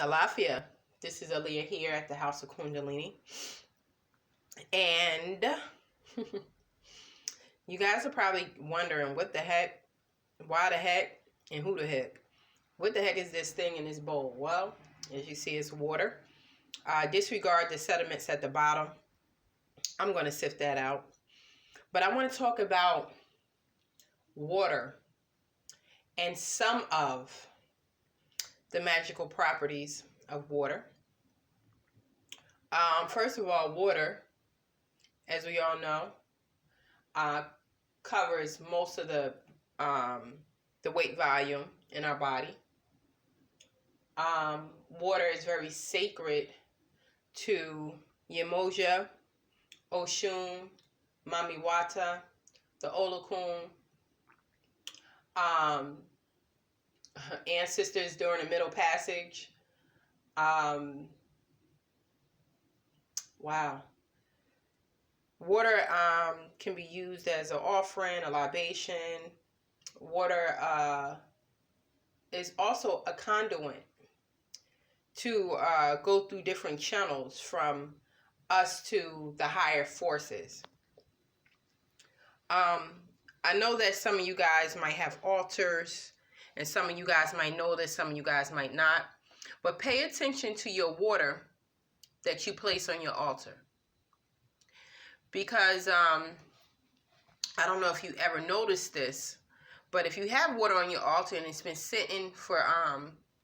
Alafia. This is Aaliyah here at the House of Kundalini. And you guys are probably wondering what the heck, why the heck, and who the heck. What the heck is this thing in this bowl? Well, as you see, it's water. Disregard the sediments at the bottom. I'm going to sift that out. But I want to talk about water and some of the magical properties of water. First of all, water, as we all know, covers most of the weight volume in our body. Water is very sacred to Yemoja, Oshun, Mami Wata, the Olokun, ancestors during the Middle Passage. Wow. Water can be used as an offering, a libation. Water is also a conduit to go through different channels from us to the higher forces. I know that some of you guys might have altars, and some of you guys might know this, some of you guys might not. But pay attention to your water that you place on your altar. Because I don't know if you ever noticed this, but if you have water on your altar and it's been sitting for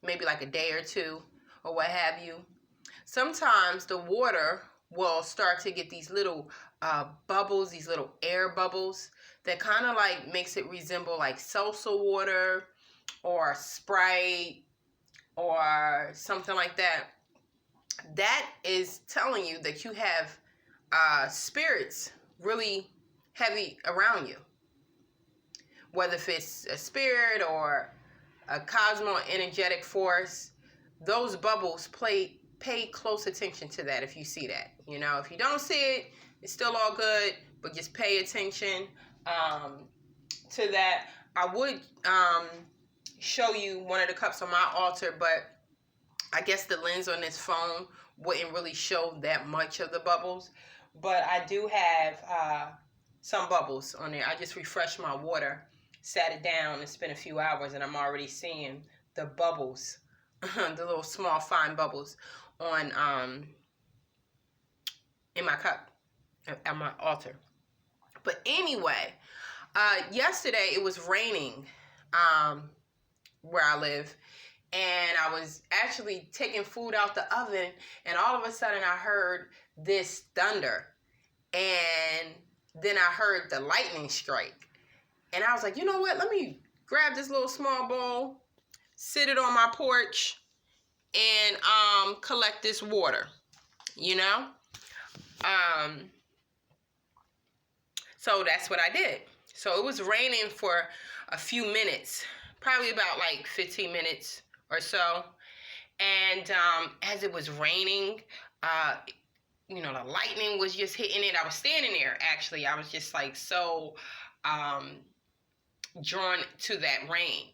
maybe like a day or two or what have you, sometimes the water will start to get these little bubbles, these little air bubbles that kind of like makes it resemble like salsa water or Sprite or something like that. That is telling you that you have spirits really heavy around you. Whether if it's a spirit or a cosmo energetic force, those bubbles pay close attention to that if you see that. You know, if you don't see it, it's still all good, but just pay attention to that. I would show you one of the cups on my altar, but I guess the lens on this phone wouldn't really show that much of the bubbles. But I do have some bubbles on there. I just refreshed my water, sat it down, and spent a few hours, and I'm already seeing the bubbles, the little small fine bubbles on in my cup at my altar. But anyway, yesterday it was raining where I live, and I was actually taking food out the oven, and all of a sudden I heard this thunder, and then I heard the lightning strike, and I was like, you know what, let me grab this little small bowl, sit it on my porch, and collect this water, you know. So that's what I did. So it was raining for a few minutes, probably about like 15 minutes or so. And as it was raining, you know, the lightning was just hitting it. I was standing there, actually. I was just like so drawn to that rain.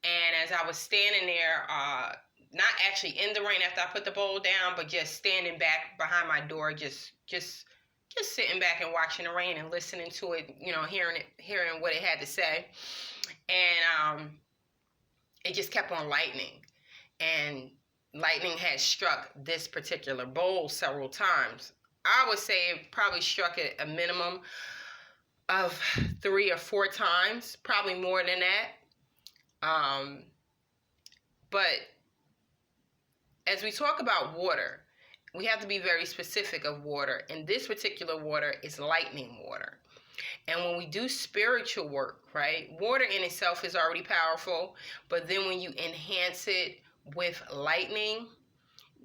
And as I was standing there, not actually in the rain after I put the bowl down, but just standing back behind my door, just sitting back and watching the rain and listening to it, you know, hearing what it had to say. And it just kept on lightning. And lightning had struck this particular bowl several times. I would say it probably struck it a minimum of 3 or 4 times, probably more than that. But as we talk about water, we have to be very specific of water. And this particular water is lightning water. And when we do spiritual work, right, water in itself is already powerful. But then when you enhance it with lightning,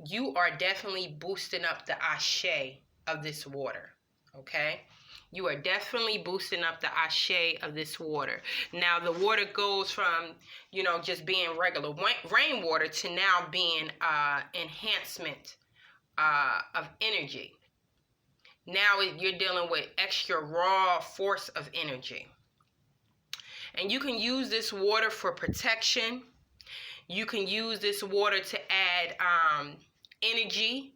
you are definitely boosting up the ashe of this water, okay? You are definitely boosting up the ashe of this water. Now, the water goes from, you know, just being regular rainwater to now being enhancement of energy. Now you're dealing with extra raw force of energy. And you can use this water for protection. You can use this water to add energy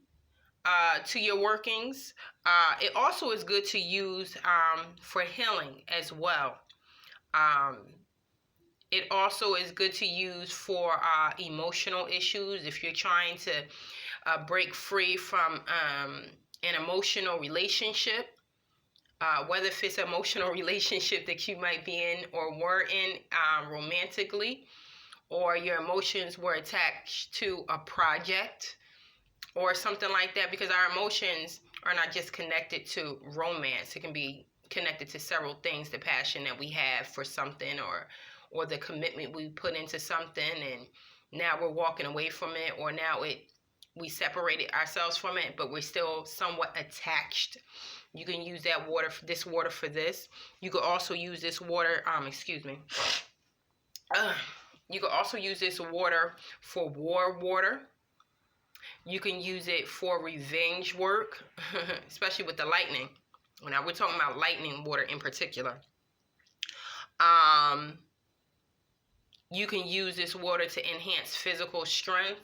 to your workings. It also is good to use for healing as well. It also is good to use for emotional issues. If you're trying to break free from an emotional relationship, whether if it's an emotional relationship that you might be in or were in romantically, or your emotions were attached to a project or something like that, because our emotions are not just connected to romance. It can be connected to several things, the passion that we have for something, or the commitment we put into something, and now we're walking away from it, or now we separated ourselves from it, but we're still somewhat attached. You can use that water, this water for this. You could also use this water, you could also use this water for war water. You can use it for revenge work, especially with the lightning. Now we're talking about lightning water in particular. You can use this water to enhance physical strength.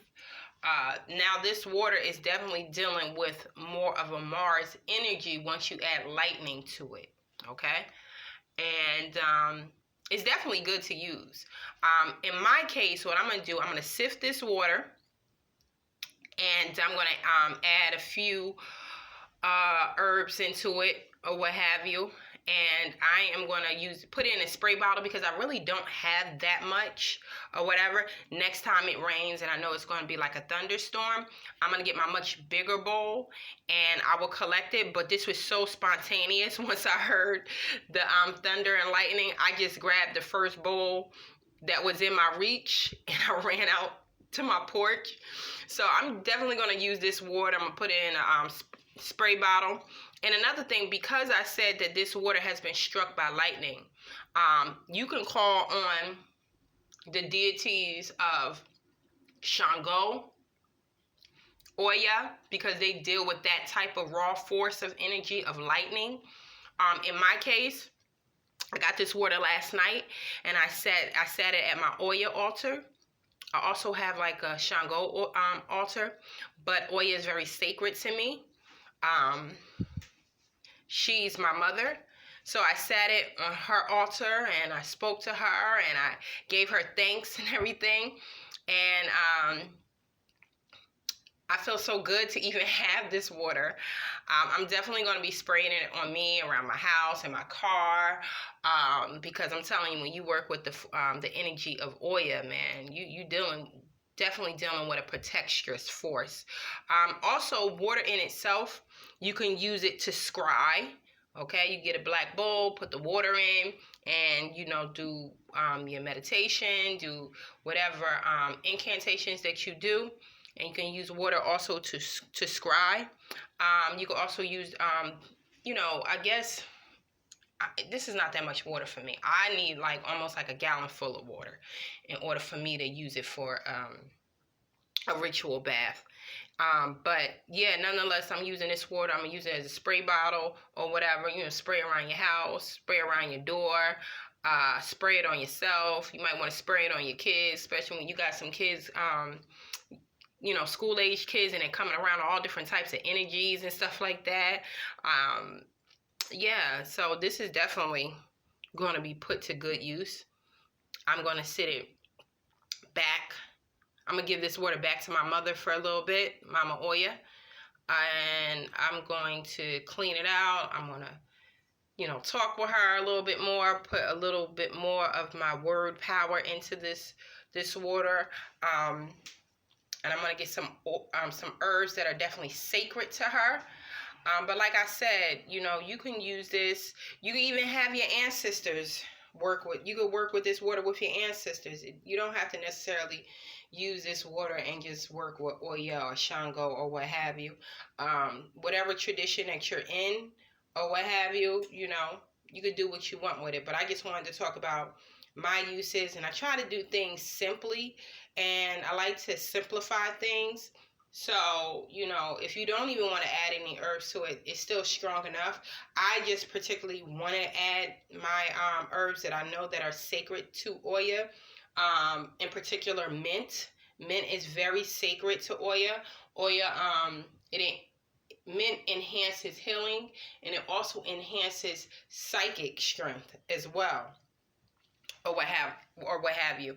Now this water is definitely dealing with more of a Mars energy once you add lightning to it, okay? And it's definitely good to use. In my case, what I'm going to do, I'm going to sift this water, and I'm going to add a few herbs into it or what have you. And I am going to put it in a spray bottle because I really don't have that much or whatever. Next time it rains and I know it's going to be like a thunderstorm, I'm going to get my much bigger bowl and I will collect it. But this was so spontaneous. Once I heard the thunder and lightning, I just grabbed the first bowl that was in my reach and I ran out to my porch. So I'm definitely going to use this water. I'm going to put it in a spray bottle. And another thing, because I said that this water has been struck by lightning, you can call on the deities of Shango, Oya, because they deal with that type of raw force of energy of lightning. In my case, I got this water last night and I sat it at my Oya altar. I also have like a Shango altar, but Oya is very sacred to me. She's my mother. So I sat it on her altar and I spoke to her and I gave her thanks and everything. And I feel so good to even have this water. I'm definitely going to be spraying it on me, around my house, in my car, because I'm telling you, when you work with the energy of Oya, man, you definitely dealing with a protectress force. Also, water in itself, you can use it to scry. Okay, you get a black bowl, put the water in, and do your meditation, do whatever incantations that you do. And you can use water also to scry. You can also use, I guess this is not that much water for me. I need almost like a gallon full of water in order for me to use it for a ritual bath. But yeah, nonetheless, I'm using this water. I'm going to use it as a spray bottle or whatever. Spray around your house, spray around your door, spray it on yourself. You might want to spray it on your kids, especially when you got some kids, school-age kids, and they're coming around all different types of energies and stuff like that. Yeah, so this is definitely going to be put to good use. I'm going to sit it back. I'm going to give this water back to my mother for a little bit, Mama Oya. And I'm going to clean it out. I'm going to, talk with her a little bit more, put a little bit more of my word power into this water. And I'm going to get some herbs that are definitely sacred to her. But like I said, you can use this. You can even have your ancestors you could work with this water with your ancestors. You don't have to necessarily use this water and just work with Oya or Shango or what have you. Whatever tradition that you're in or what have you, you could do what you want with it. But I just wanted to talk about my uses, and I try to do things simply, and I like to simplify things. So, if you don't even want to add any herbs to it, it's still strong enough. I just particularly want to add my herbs that I know that are sacred to Oya. In particular, mint. Mint is very sacred to Oya. Oya, mint enhances healing, and it also enhances psychic strength as well, or what have you.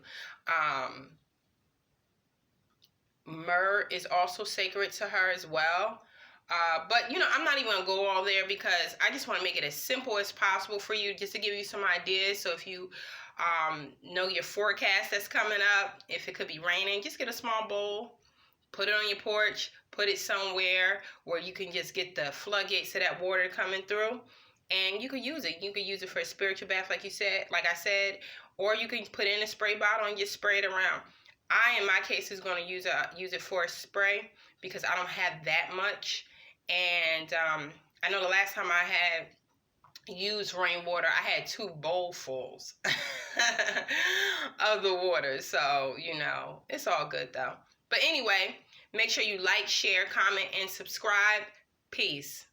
Myrrh is also sacred to her as well. But I'm not even gonna go all there because I just want to make it as simple as possible for you, just to give you some ideas. So if you know your forecast that's coming up, if it could be raining, just get a small bowl, put it on your porch, put it somewhere where you can just get the floodgates of that water coming through, and you could use it. You could use it for a spiritual bath, like I said, or you can put it in a spray bottle and just spray it around. I, in my case, is going to use it for a spray because I don't have that much. And I know the last time I had used rainwater, I had 2 bowlfuls of the water. So, it's all good though. But anyway, make sure you like, share, comment, and subscribe. Peace.